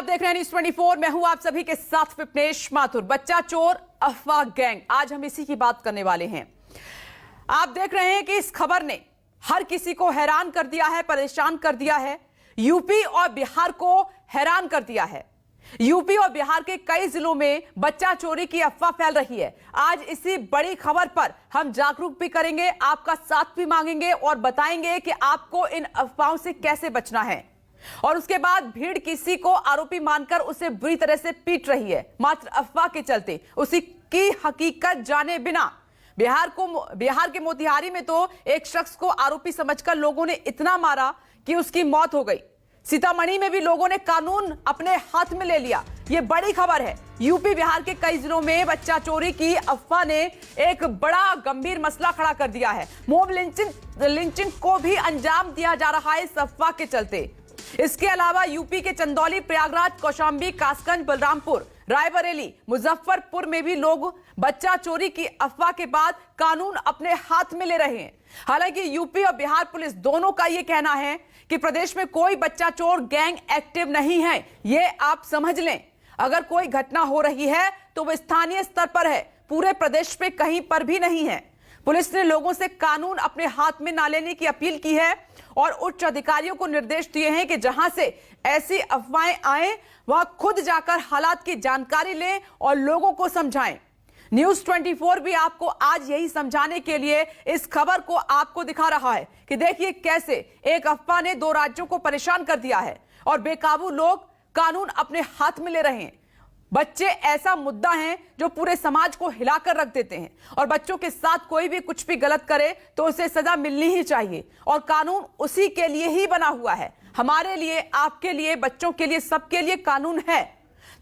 आप देख रहे हैं न्यूज़ 24। मैं हूं आप सभी के साथ विपनेश माथुर। बच्चा चोर अफवाह गैंग, आज हम इसी की बात करने वाले हैं। आप देख रहे हैं कि इस खबर ने हर किसी को हैरान कर दिया है, परेशान कर दिया है। यूपी और बिहार को हैरान कर दिया है। यूपी और बिहार के कई जिलों में बच्चा चोरी की अफवाह फैल रही है। आज इसी बड़ी खबर पर हम जागरूक भी करेंगे, आपका साथ भी मांगेंगे और बताएंगे कि आपको इन अफवाहों से कैसे बचना है। और उसके बाद भीड़ किसी को आरोपी मानकर उसे बुरी तरह से पीट रही है, मात्र अफवाह के चलते, उसी की हकीकत जाने बिना। बिहार के मोतिहारी में तो एक शख्स को आरोपी समझकर लोगों ने इतना मारा कि उसकी मौत हो गई। सीतामढ़ी में भी लोगों ने कानून अपने हाथ में ले लिया। यह बड़ी खबर है। यूपी बिहार के कई जिलों में बच्चा चोरी की अफवाह ने एक बड़ा गंभीर मसला खड़ा कर दिया है। मॉब लिंचिंग को भी अंजाम दिया जा रहा है इस अफवाह के चलते। इसके अलावा यूपी के चंदौली, प्रयागराज, कौशाम्बी, कासगंज, बलरामपुर, रायबरेली, मुजफ्फरपुर में भी लोग बच्चा चोरी की अफवाह के बाद कानून अपने हाथ में ले रहे हैं। हालांकि यूपी और बिहार पुलिस दोनों का यह कहना है कि प्रदेश में कोई बच्चा चोर गैंग एक्टिव नहीं है। ये आप समझ लें, अगर कोई घटना हो रही है तो वो स्थानीय स्तर पर है, पूरे प्रदेश पे कहीं पर भी नहीं है। पुलिस ने लोगों से कानून अपने हाथ में ना लेने की अपील की है और उच्च अधिकारियों को निर्देश दिए हैं कि जहां से ऐसी अफवाहें आए वहां खुद जाकर हालात की जानकारी लें और लोगों को समझाएं। न्यूज़ 24 भी आपको आज यही समझाने के लिए इस खबर को आपको दिखा रहा है कि देखिए कैसे एक अफवाह ने दो राज्यों को परेशान कर दिया है और बेकाबू लोग कानून अपने हाथ में ले रहे हैं। बच्चे ऐसा मुद्दा है जो पूरे समाज को हिलाकर रख देते हैं और बच्चों के साथ कोई भी कुछ भी गलत करे तो उसे सजा मिलनी ही चाहिए और कानून उसी के लिए ही बना हुआ है। हमारे लिए, आपके लिए, बच्चों के लिए, सबके लिए कानून है।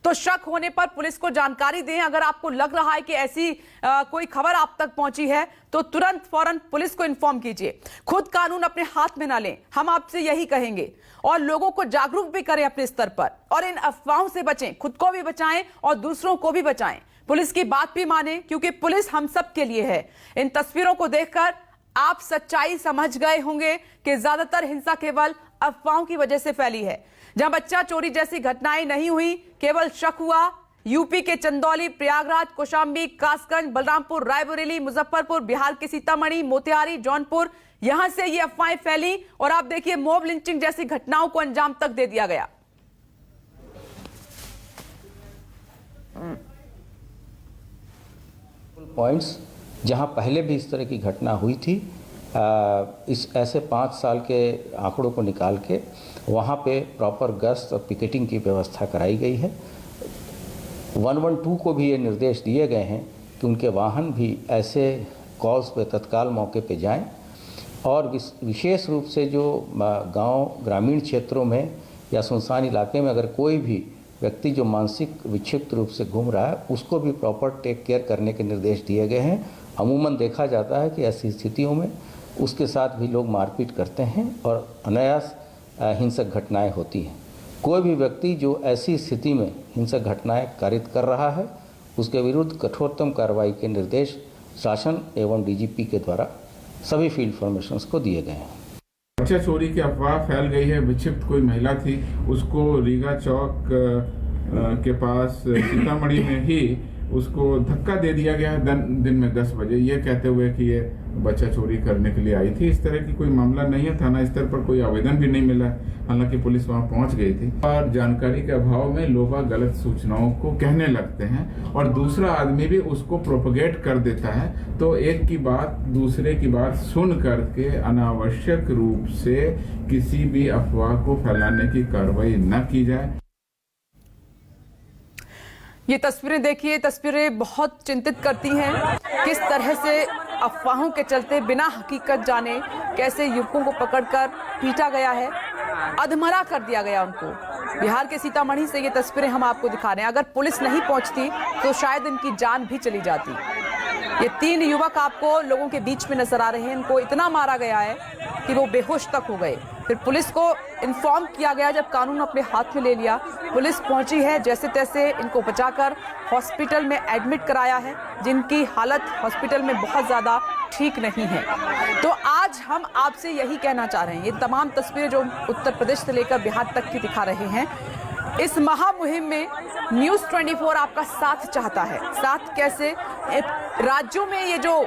तो शक होने पर पुलिस को जानकारी दें। अगर आपको लग रहा है कि ऐसी कोई खबर आप तक पहुंची है तो तुरंत फौरन पुलिस को इन्फॉर्म कीजिए। खुद कानून अपने हाथ में ना लें, हम आपसे यही कहेंगे। और लोगों को जागरूक भी करें अपने स्तर पर और इन अफवाहों से बचें, खुद को भी बचाएं और दूसरों को भी बचाएं। पुलिस की बात भी माने क्योंकि पुलिस हम सब के लिए है। इन तस्वीरों को देखकर आप सच्चाई समझ गए होंगे कि ज्यादातर हिंसा केवल अफवाहों की वजह से फैली है। जहां बच्चा चोरी जैसी घटनाएं नहीं हुई, केवल शक हुआ। यूपी के चंदौली, प्रयागराज, कौशाम्बी, कासगंज, बलरामपुर, रायबरेली, मुजफ्फरपुर, बिहार के सीतामढ़ी, मोतिहारी, जौनपुर, यहां से ये अफवाहें फैली और आप देखिए मॉब लिंचिंग जैसी घटनाओं को अंजाम तक दे दिया गया। पॉइंट्स जहां पहले भी इस तरह की घटना हुई थी, इस ऐसे 5 साल के आंकड़ों को निकाल के वहाँ पे प्रॉपर गश्त और पिकेटिंग की व्यवस्था कराई गई है। 112 को भी ये निर्देश दिए गए हैं कि उनके वाहन भी ऐसे कॉल्स पे तत्काल मौके पे जाएं और विशेष रूप से जो गांव, ग्रामीण क्षेत्रों में या सुनसान इलाके में अगर कोई भी व्यक्ति जो मानसिक विक्षिप्त रूप से घूम रहा है उसको भी प्रॉपर टेक केयर करने के निर्देश दिए गए हैं। अमूमन देखा जाता है कि ऐसी स्थितियों में उसके साथ भी लोग मारपीट करते हैं और अनायास हिंसक घटनाएं होती हैं। कोई भी व्यक्ति जो ऐसी स्थिति में हिंसक घटनाएं कारित कर रहा है उसके विरुद्ध कठोरतम कार्रवाई के निर्देश शासन एवं डीजीपी के द्वारा सभी फील्ड फॉर्मेशंस को दिए गए हैं। बच्चा चोरी की अफवाह फैल गई है। विक्षिप्त कोई महिला थी, उसको रीगा चौक के पास सीतामढ़ी में ही उसको धक्का दे दिया गया दिन में 10 बजे, ये कहते हुए कि ये बच्चा चोरी करने के लिए आई थी। इस तरह की कोई मामला नहीं है, थाना स्तर पर कोई आवेदन भी नहीं मिला। हालांकि पुलिस वहां पहुंच गई थी और जानकारी के अभाव में लोग गलत सूचनाओं को कहने लगते हैं और दूसरा आदमी भी उसको प्रोपगेट कर देता है। तो एक की बात दूसरे की बात सुन करके अनावश्यक रूप से किसी भी अफवाह को फैलाने की कार्रवाई न की जाए। ये तस्वीरें देखिए, तस्वीरें बहुत चिंतित करती हैं। किस तरह से अफवाहों के चलते बिना हकीकत जाने कैसे युवकों को पकड़कर पीटा गया है, अधमरा कर दिया गया उनको। बिहार के सीतामढ़ी से ये तस्वीरें हम आपको दिखा रहे हैं। अगर पुलिस नहीं पहुंचती तो शायद इनकी जान भी चली जाती। ये 3 युवक आपको लोगों के बीच में नजर आ रहे हैं। इनको इतना मारा गया है कि वो बेहोश तक हो गए। फिर पुलिस को इन्फॉर्म किया गया। जब कानून अपने हाथ में ले लिया, पुलिस पहुंची है, जैसे तैसे इनको बचाकर हॉस्पिटल में एडमिट कराया है, जिनकी हालत हॉस्पिटल में बहुत ज़्यादा ठीक नहीं है। तो आज हम आपसे यही कहना चाह रहे हैं। ये तमाम तस्वीरें जो उत्तर प्रदेश से लेकर बिहार तक की दिखा रहे हैं, इस महामुहिम में न्यूज़ 24 आपका साथ चाहता है। साथ कैसे? राज्यों में ये जो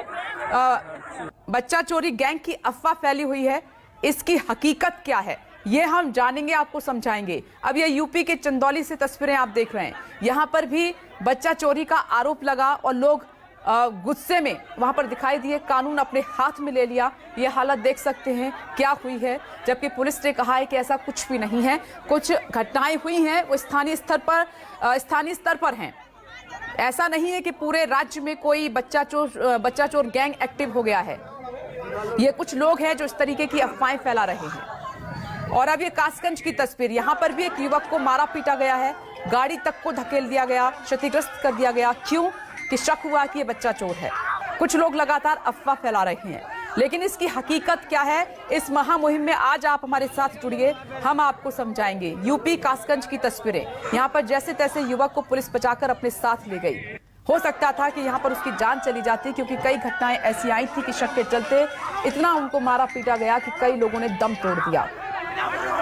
बच्चा चोरी गैंग की अफवाह फैली हुई है, इसकी हकीकत क्या है, ये हम जानेंगे, आपको समझाएंगे। अब ये यूपी के चंदौली से तस्वीरें आप देख रहे हैं। यहाँ पर भी बच्चा चोरी का आरोप लगा और लोग गुस्से में वहां पर दिखाई दिए, कानून अपने हाथ में ले लिया। ये हालत देख सकते हैं क्या हुई है, जबकि पुलिस ने कहा है कि ऐसा कुछ भी नहीं है। कुछ घटनाएं हुई हैं वो स्थानीय स्तर पर हैं। ऐसा नहीं है कि पूरे राज्य में कोई बच्चा चोर गैंग एक्टिव हो गया है। ये कुछ लोग हैं जो इस तरीके की अफवाहें फैला रहे हैं। और अब ये कासगंज की तस्वीर, यहाँ पर भी एक युवक को मारा पीटा गया है, गाड़ी तक को धकेल दिया गया, क्षतिग्रस्त कर दिया गया। क्यों? कि शक हुआ कि ये बच्चा चोर है। कुछ लोग लगातार अफवाह फैला रहे हैं, लेकिन इसकी हकीकत क्या है, इस महामुहिम में आज आप हमारे साथ जुड़िए, हम आपको समझाएंगे। यूपी कासगंज की तस्वीरें, यहाँ पर जैसे तैसे युवक को पुलिस बचाकर अपने साथ ले गई। हो सकता था कि यहाँ पर उसकी जान चली जाती, क्योंकि कई घटनाएं ऐसी आई थी कि शक के चलते इतना उनको मारा पीटा गया कि कई लोगों ने दम तोड़ दिया।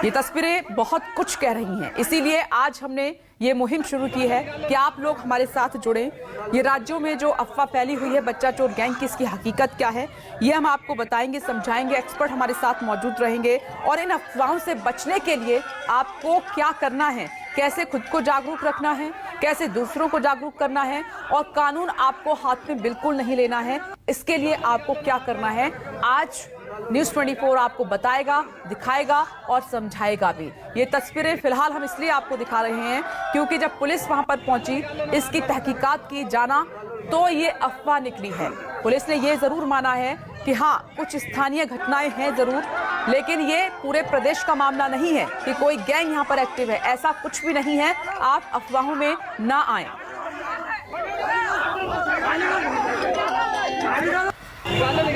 ये तस्वीरें बहुत कुछ कह रही हैं, इसीलिए आज हमने ये मुहिम शुरू की है कि आप लोग हमारे साथ जुड़ें। ये राज्यों में जो अफवाह फैली हुई है बच्चा चोर गैंग की, इसकी हकीकत क्या है, ये हम आपको बताएंगे, समझाएंगे। एक्सपर्ट हमारे साथ मौजूद रहेंगे और इन अफवाहों से बचने के लिए आपको क्या करना है, कैसे खुद को जागरूक रखना है, कैसे दूसरों को जागरूक करना है, और कानून आपको हाथ में बिल्कुल नहीं लेना है। इसके लिए आपको क्या करना है, आज न्यूज़ 24 आपको बताएगा, दिखाएगा और समझाएगा भी। ये तस्वीरें फिलहाल हम इसलिए आपको दिखा रहे हैं क्योंकि जब पुलिस वहां पर पहुंची, इसकी तहकीकात की जाना, तो ये अफवाह निकली है। पुलिस ने ये जरूर माना है कि हाँ, कुछ स्थानीय घटनाएं हैं जरूर, लेकिन ये पूरे प्रदेश का मामला नहीं है कि कोई गैंग यहाँ पर एक्टिव है। ऐसा कुछ भी नहीं है, आप अफवाहों में ना आए।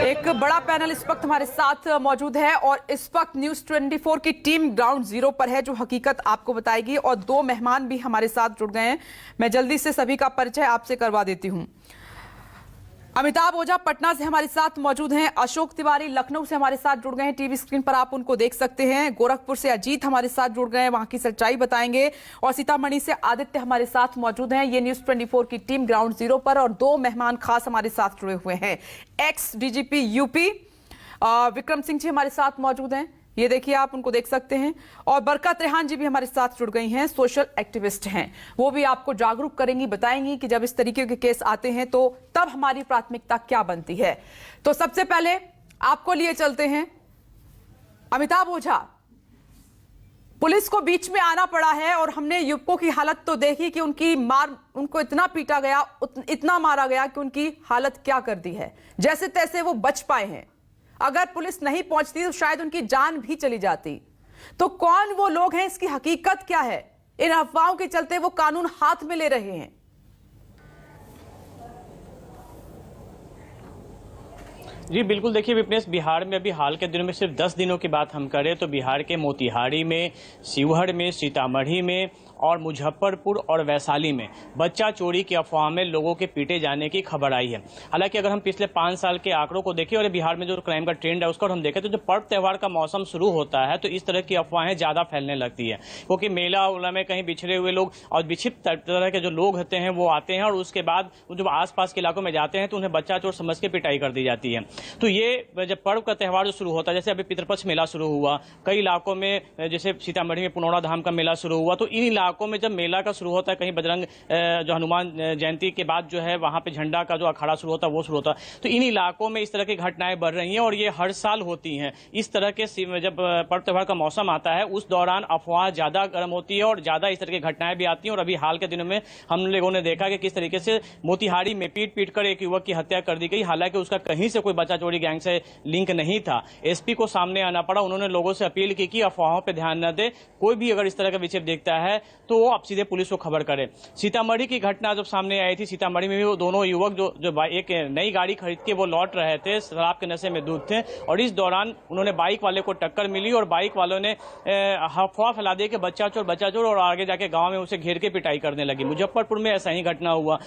एक बड़ा पैनल इस वक्त हमारे साथ मौजूद है और इस वक्त न्यूज़ 24 की टीम ग्राउंड जीरो पर है, जो हकीकत आपको बताएगी। और दो मेहमान भी हमारे साथ जुड़ गए हैं, मैं जल्दी से सभी का परिचय आपसे करवा देती हूं। अमिताभ ओझा पटना से हमारे साथ मौजूद हैं, अशोक तिवारी लखनऊ से हमारे साथ जुड़ गए हैं, टीवी स्क्रीन पर आप उनको देख सकते हैं। गोरखपुर से अजीत हमारे साथ जुड़ गए हैं, वहां की सच्चाई बताएंगे। और सीतामढ़ी से आदित्य हमारे साथ मौजूद हैं। ये न्यूज़ 24 की टीम ग्राउंड जीरो पर, और दो मेहमान खास हमारे साथ जुड़े हुए हैं। Ex DGP UP Vikram Singh ji हमारे साथ मौजूद हैं, ये देखिए आप उनको देख सकते हैं। और बरकत रेहान जी भी हमारे साथ जुड़ गई हैं, सोशल एक्टिविस्ट हैं। वो भी आपको जागरूक करेंगी, बताएंगी कि जब इस तरीके के केस आते हैं तो तब हमारी प्राथमिकता क्या बनती है। तो सबसे पहले आपको लिए चलते हैं अमिताभ ओझा। पुलिस को बीच में आना पड़ा है और हमने युवकों की हालत तो देखी कि उनको इतना पीटा गया, इतना मारा गया कि उनकी हालत क्या कर दी है। जैसे तैसे वो बच पाए हैं। अगर पुलिस नहीं पहुंचती तो शायद उनकी जान भी चली जाती। तो कौन वो लोग हैं, इसकी हकीकत क्या है? इन अफवाहों के चलते वो कानून हाथ में ले रहे हैं। जी बिल्कुल, देखिए विपनेश, बिहार में अभी हाल के दिनों में सिर्फ 10 दिनों की बात हम करें तो बिहार के मोतिहारी में, शिवहर में, सीतामढ़ी में और मुजफ्फरपुर और वैशाली में बच्चा चोरी की अफवाह में लोगों के पीटे जाने की खबर आई है। हालांकि अगर हम पिछले 5 साल के आंकड़ों को देखें और बिहार में जो क्राइम का ट्रेंड है उसको हम देखें तो जब पर्व त्यौहार का मौसम शुरू होता है तो इस तरह की अफवाहें ज़्यादा फैलने लगती है, क्योंकि मेला उला में कहीं बिछड़े हुए लोग और विक्षिप्त तरह के जो लोग होते हैं वो आते हैं और उसके बाद जब आसपास के इलाकों में जाते हैं तो उन्हें बच्चा चोर समझ के पिटाई कर दी जाती है। तो ये जब पर्व का त्यौहार जो शुरू होता है, जैसे अभी पितृपक्ष मेला शुरू हुआ, कई इलाकों में जैसे सीतामढ़ी में पुनौरा धाम का मेला शुरू हुआ, तो इन इलाकों में जब मेला का शुरू होता है, कहीं बजरंग जो हनुमान जयंती के बाद जो है वहां पे झंडा का जो अखाड़ा शुरू होता है वो शुरू होता है, तो इन इलाकों में इस तरह की घटनाएं बढ़ रही हैं और ये हर साल होती हैं। इस तरह के जब पर्व त्यौहार का मौसम आता है उस दौरान अफवाह ज्यादा गर्म होती है और ज्यादा इस तरह की घटनाएं भी आती हैं। और अभी हाल के दिनों में हम लोगों ने देखा कि किस तरीके से मोतिहारी में पीट कर एक युवक की हत्या कर दी गई, हालांकि उसका कहीं से कोई बच्चा चोरी गैंग से लिंक नहीं था। एसपी को सामने आना पड़ा, उन्होंने लोगों से अपील की कि अफवाहों पर ध्यान न दे, कोई भी अगर इस तरह का विक्षेप देखता है तो वो अब सीधे पुलिस को खबर करे। सीतामढ़ी की घटना जब सामने आई थी, सीतामढ़ी में भी वो दोनों युवक जो एक नई गाड़ी खरीद के वो लौट रहे थे, शराब के नशे में दूध थे, और इस दौरान उन्होंने बाइक वाले को टक्कर मिली और बाइक वालों ने अफवाह फैला दी कि बच्चा चोर, और आगे जाके गांव में उसे घेर के पिटाई करने लगी। मुजफ्फरपुर में ऐसा ही घटना हुआ।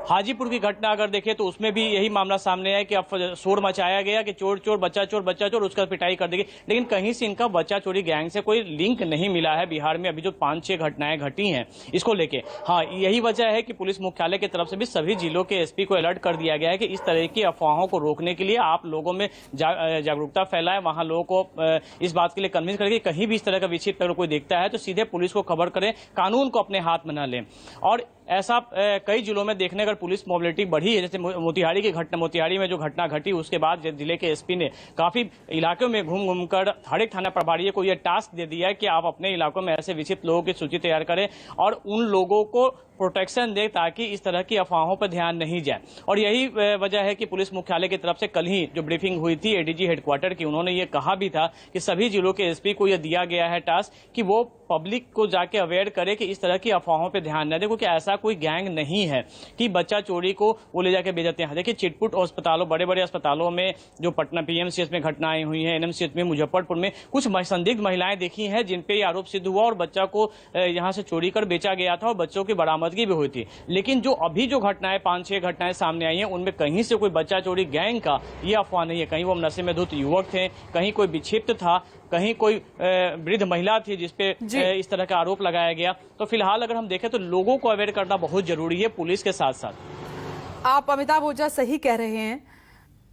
हाजीपुर की घटना अगर देखें तो उसमें भी यही मामला सामने आया कि शोर मचाया गया कि चोर बच्चा चोर, उसका पिटाई कर दी गई, लेकिन कहीं से इनका बच्चा चोरी गैंग से कोई लिंक नहीं मिला है। बिहार में अभी जो 5-6 घटनाएं घटी हैं इसको लेके। हाँ, यही वजह है कि पुलिस मुख्यालय की तरफ से भी सभी जिलों के एसपी को अलर्ट कर दिया गया है कि इस तरह की अफवाहों को रोकने के लिए आप लोगों में जागरूकता फैलाएं, वहां लोगों को इस बात के लिए कन्विंस करें कि कहीं भी इस तरह का विक्षिप्त अगर कोई देखता है तो सीधे पुलिस को खबर करें, कानून को अपने हाथ में न लें। और ऐसा कई जिलों में देखने अगर पुलिस मोबिलिटी बढ़ी है, जैसे मोतिहारी में जो घटना घटी उसके बाद जिले के एसपी ने काफी इलाकों में घूमकर हर एक थाना प्रभारी को यह टास्क दे दिया है कि आप अपने इलाकों में ऐसे विक्षिप्त लोगों की सूची तैयार करें और उन लोगों को प्रोटेक्शन दे ताकि इस तरह की अफवाहों पर ध्यान नहीं जाए। और यही वजह है कि पुलिस मुख्यालय की तरफ से कल ही जो ब्रीफिंग हुई थी एडीजी हेडक्वार्टर की, उन्होंने ये कहा भी था कि सभी जिलों के एसपी को यह दिया गया है टास्क कि वो पब्लिक को जाके अवेयर करे कि इस तरह की अफवाहों पे ध्यान न दे, क्योंकि ऐसा कोई गैंग नहीं है कि बच्चा चोरी को वो ले जाके बेचते हैं। देखिए चिटपुट अस्पतालों, बड़े बड़े अस्पतालों में जो पटना पीएमसीएच में घटनाएं हुई हैं, एनएमसीएच में, मुजफ्फरपुर में कुछ संदिग्ध महिलाएं देखी हैं जिन पे आरोप सिद्ध हुआ और बच्चा को यहां से चोरी कर बेचा गया था और बच्चों की बरामदगी भी हुई थी। लेकिन जो अभी जो घटनाएं 5-6 घटनाएं सामने आई हैं उनमें कहीं से कोई बच्चा चोरी गैंग का ये अफवाह नहीं है। कहीं वो नशे में धुत युवक थे, कहीं कोई विक्षिप्त था, कहीं कोई वृद्ध महिला थी जिसपे इस तरह का आरोप लगाया गया। तो फिलहाल अगर हम देखें तो लोगों को अवेयर करना बहुत जरूरी है पुलिस के साथ साथ। आप अमिताभ ओझा सही कह रहे हैं।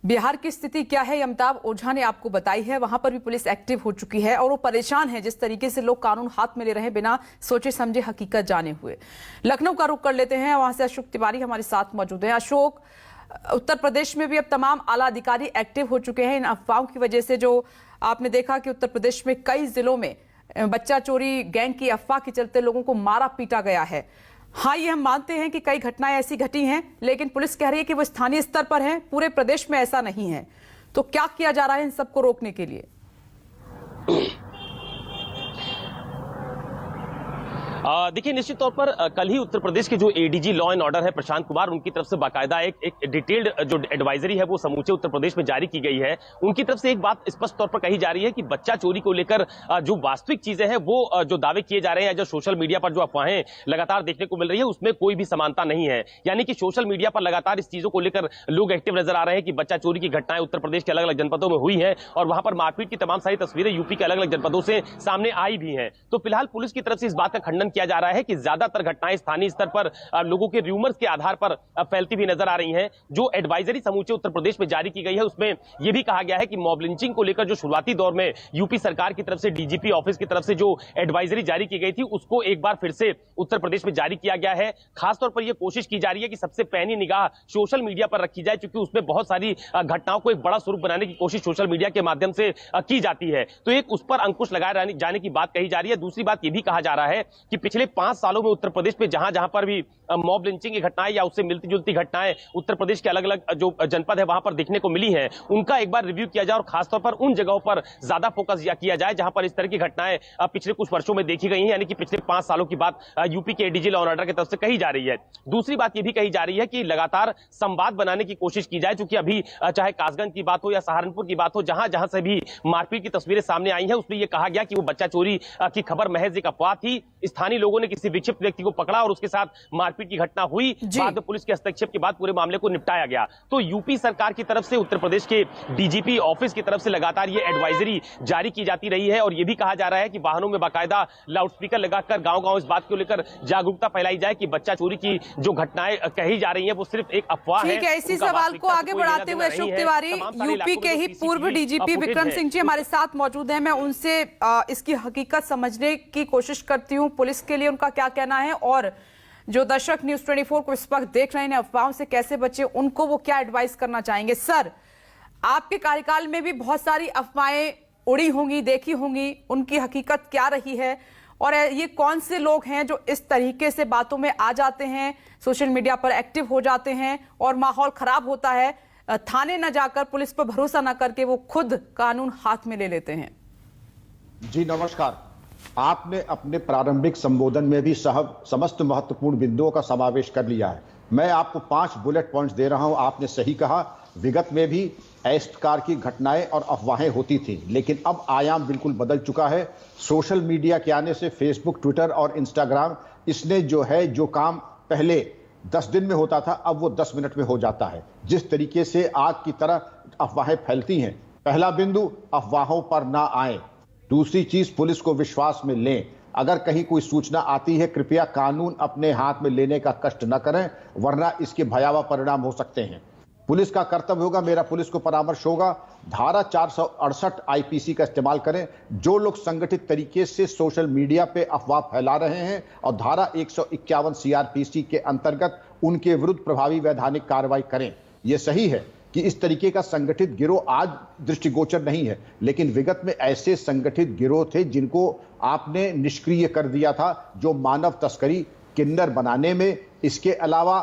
बिहार की स्थिति क्या है अमिताभ ओझा ने आपको बताई है। वहां पर भी पुलिस एक्टिव हो चुकी है और वो परेशान है जिस तरीके से लोग कानून हाथ में ले रहे हैं बिना सोचे समझे हकीकत जाने हुए। लखनऊ का रुख कर लेते हैं, वहां से अशोक तिवारी हमारे साथ मौजूद हैं। अशोक, उत्तर प्रदेश में भी अब तमाम आला अधिकारी एक्टिव हो चुके हैं इन अफवाहों की वजह से। जो आपने देखा कि उत्तर प्रदेश में कई जिलों में बच्चा चोरी गैंग की अफवाह के चलते लोगों को मारा पीटा गया है। हाँ, ये हम मानते हैं कि कई घटनाएं ऐसी घटी हैं, लेकिन पुलिस कह रही है कि वो स्थानीय स्तर पर है, पूरे प्रदेश में ऐसा नहीं है। तो क्या किया जा रहा है इन सबको रोकने के लिए? देखिए, निश्चित तौर पर कल ही उत्तर प्रदेश के जो एडीजी लॉ एंड ऑर्डर है प्रशांत कुमार, उनकी तरफ से बाकायदा एक डिटेल्ड जो एडवाइजरी है वो समूचे उत्तर प्रदेश में जारी की गई है। उनकी तरफ से एक बात स्पष्ट तौर पर कही जा रही है कि बच्चा चोरी को लेकर जो वास्तविक चीजें हैं वो जो दावे किए जा रहे हैं, जो सोशल मीडिया पर जो अफवाहें लगातार देखने को मिल रही है उसमें कोई भी समानता नहीं है। यानी कि सोशल मीडिया पर लगातार इस चीजों को लेकर लोग एक्टिव नजर आ रहे हैं कि बच्चा चोरी की घटनाएं उत्तर प्रदेश के अलग अलग जनपदों में हुई है और वहां पर मारपीट की तमाम सारी तस्वीरें यूपी के अलग अलग जनपदों से सामने आई भी है। तो फिलहाल पुलिस की तरफ से इस बात का खंडन किया जा रहा है कि ज्यादातर घटनाएं स्थानीय स्तर पर लोगों के रूमर्स के आधार पर फैलती हुई नजर आ रही हैं। जो एडवाइजरी समूचे उत्तर प्रदेश में जारी की गई है उसमें यह भी कहा गया है कि मॉब लिंचिंग को लेकर जो शुरुआती दौर में यूपी सरकार की तरफ से डीजीपी ऑफिस की तरफ से जो एडवाइजरी जारी की गई थी उसको एक बार फिर से उत्तर प्रदेश में जारी किया गया है। खासतौर पर यह कोशिश की जा रही है कि सबसे पैनी निगाह सोशल मीडिया पर रखी जाए, क्योंकि उसमें बहुत सारी घटनाओं को एक बड़ा स्वरूप बनाने की कोशिश सोशल मीडिया के माध्यम से की जाती है। तो एक उस पर अंकुश लगाए जाने की बात कही जा रही है। दूसरी बात यह भी कहा जा रहा है कि पिछले 5 सालों में उत्तर प्रदेश में जहां जहां पर भी मॉब लिंचिंग की घटनाएं या उससे मिलती जुलती घटनाएं उत्तर प्रदेश के अलग अलग जो जनपद है वहां पर देखने को मिली हैं, उनका एक बार रिव्यू किया जाए और खासतौर पर उन जगहों पर ज्यादा फोकस किया जाए जहां पर इस तरह की घटनाएं पिछले कुछ वर्षों में देखी गई हैं। यानी कि पिछले 5 सालों की बात यूपी के एडीजी लॉ एंड ऑर्डर की तरफ से कही जा रही है। दूसरी बात यह भी कही जा रही है कि लगातार संवाद बनाने की कोशिश की जाए, क्योंकि अभी चाहे कासगंज की बात हो या सहारनपुर की बात हो, जहां जहां से भी मारपीट की तस्वीरें सामने आई हैं उसमें यह कहा गया कि वो बच्चा चोरी की खबर महज एक अफवाह थी। स्थानीय लोगों ने किसी विक्षिप्त व्यक्ति को पकड़ा और उसके साथ मारपीट की घटना हुई, बाद में पुलिस के हस्तक्षेप के बाद पूरे मामले को निपटाया गया। तो यूपी सरकार की तरफ से उत्तर प्रदेश के डीजीपी ऑफिस की तरफ से लगातार ये एडवाइजरी जारी की जाती रही है और यह भी कहा जा रहा है कि वाहनों में बाकायदा लाउडस्पीकर लगाकर गांव-गांव इस बात को लेकर जागरूकता फैलाई जाए कि बच्चा चोरी की जो घटनाएं कही जा रही हैं वो सिर्फ एक अफवाह है। ठीक है, इसी सवाल को आगे बढ़ाते हुए अशोक तिवारी, यूपी के ही पूर्व डीजीपी विक्रम सिंह जी हमारे साथ मौजूद हैं। मैं उनसे इसकी हकीकत समझने की कोशिश करती हूँ, पुलिस के लिए उनका क्या कहना है और जो दर्शक न्यूज़ 24 को इस वक्त देख रहे हैं अफवाहों से कैसे बचे, उनको वो क्या एडवाइस करना चाहेंगे। सर, आपके कार्यकाल में भी बहुत सारी अफवाहें उड़ी होंगी, देखी होंगी, उनकी हकीकत क्या रही है और ये कौन से लोग हैं जो इस तरीके से बातों में आ जाते हैं, सोशल मीडिया पर एक्टिव हो जाते हैं और माहौल खराब होता है, थाने न जाकर पुलिस पर भरोसा न करके वो खुद कानून हाथ में ले लेते हैं। जी नमस्कार। आपने अपने प्रारंभिक संबोधन में भी समस्त महत्वपूर्ण बिंदुओं का समावेश कर लिया है। मैं आपको 5 बुलेट पॉइंट्स दे रहा हूं। आपने सही कहा, विगत में भी इस प्रकार की घटनाएं और अफवाहें होती थी, लेकिन अब आयाम बिल्कुल बदल चुका है। सोशल मीडिया के आने से फेसबुक, ट्विटर और इंस्टाग्राम, इसने जो काम पहले 10 दिन में होता था अब वो 10 मिनट में हो जाता है। जिस तरीके से आग की तरह अफवाहें फैलती हैं, पहला बिंदु, अफवाहों पर ना आए। दूसरी चीज, पुलिस को विश्वास में लें। अगर कहीं कोई सूचना आती है, कृपया कानून अपने हाथ में लेने का कष्ट न करें, वरना इसके भयावह परिणाम हो सकते हैं। पुलिस का कर्तव्य होगा, मेरा पुलिस को परामर्श होगा, धारा 468 आईपीसी का इस्तेमाल करें। जो लोग संगठित तरीके से सोशल मीडिया पे अफवाह फैला रहे हैं, और धारा 151 सीआरपीसी के अंतर्गत उनके विरुद्ध प्रभावी वैधानिक कार्रवाई करें। यह सही है कि इस तरीके का संगठित गिरोह आज दृष्टिगोचर नहीं है, लेकिन विगत में ऐसे संगठित गिरोह थे जिनको आपने निष्क्रिय कर दिया था, जो मानव तस्करी, किन्नर बनाने में, इसके अलावा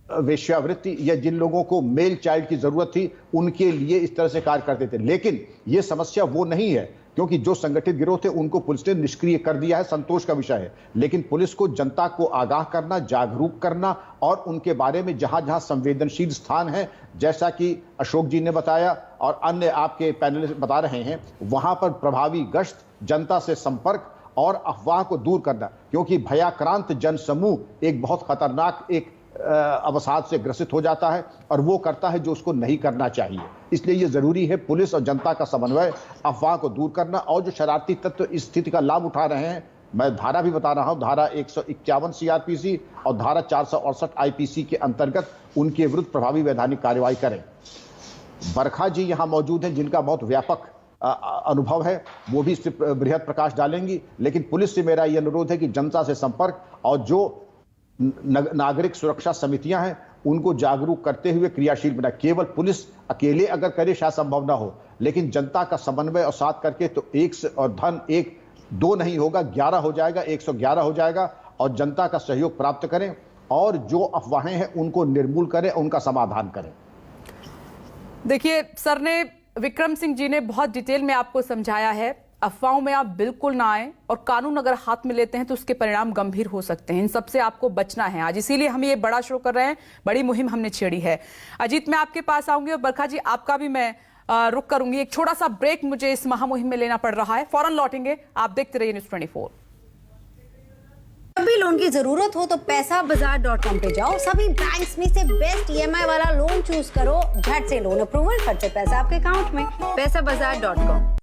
वेश्यावृत्ति या जिन लोगों को मेल चाइल्ड की जरूरत थी उनके लिए इस तरह से कार्य करते थे। लेकिन यह समस्या वो नहीं है, क्योंकि जो संगठित गिरोह थे उनको पुलिस ने निष्क्रिय कर दिया है, संतोष का विषय है। लेकिन पुलिस को जनता को आगाह करना, जागरूक करना, और उनके बारे में जहां जहां संवेदनशील स्थान है, जैसा कि अशोक जी ने बताया और अन्य आपके पैनलिस्ट बता रहे हैं, वहां पर प्रभावी गश्त, जनता से संपर्क और अफवाह को दूर करना, क्योंकि भयाक्रांत जनसमूह एक बहुत खतरनाक एक अवसाद से ग्रसित हो जाता है और वो करता है जो उसको नहीं करना चाहिए। इसलिए ये जरूरी है पुलिस और जनता का समन्वय, अफवाह को दूर करना, और जो शरारती तत्व इस स्थिति का लाभ उठा रहे हैं, मैं धारा भी बता रहा हूं, धारा 151 सीआरपीसी और धारा 468 आईपीसी के अंतर्गत उनके विरुद्ध प्रभावी वैधानिक कार्रवाई करें। बरखा जी यहां मौजूद हैं, जिनका बहुत व्यापक अनुभव है, वो भी इस पर बृहद प्रकाश डालेंगी। लेकिन पुलिस से मेरा यह अनुरोध है कि जनता से संपर्क और जो नागरिक सुरक्षा समितियां हैं उनको जागरूक करते हुए क्रियाशील बना। केवल पुलिस अकेले अगर करे शायद संभव ना हो, लेकिन जनता का समन्वय और साथ करके तो एक और धन 1-2 नहीं होगा, 11 हो जाएगा, 111 हो जाएगा। और जनता का सहयोग प्राप्त करें और जो अफवाहें हैं उनको निर्मूल करें, उनका समाधान करें। देखिए सर ने, विक्रम सिंह जी ने बहुत डिटेल में आपको समझाया है, अफवाहों में आप बिल्कुल ना आए, और कानून अगर हाथ में लेते हैं तो उसके परिणाम गंभीर हो सकते हैं। इन सबसे आपको बचना है आज, इसीलिए हम ये बड़ा शो कर रहे हैं, बड़ी मुहिम हमने छेड़ी है। अजीत, मैं आपके पास आऊंगी, और बरखा जी आपका भी मैं रुक करूंगी। एक छोटा सा ब्रेक मुझे इस महामुहिम में लेना पड़ रहा है, फौरन लौटेंगे। आप देखते रहिए न्यूज़ 24। जब भी लोन की जरूरत हो तो पैसाबाजार.com पे जाओ, सभी बैंक्स में से बेस्ट ईएमआई वाला लोन चूज करो, झट से लोन अप्रूवल, फट से पैसा आपके अकाउंट में। पैसाबाजार.com।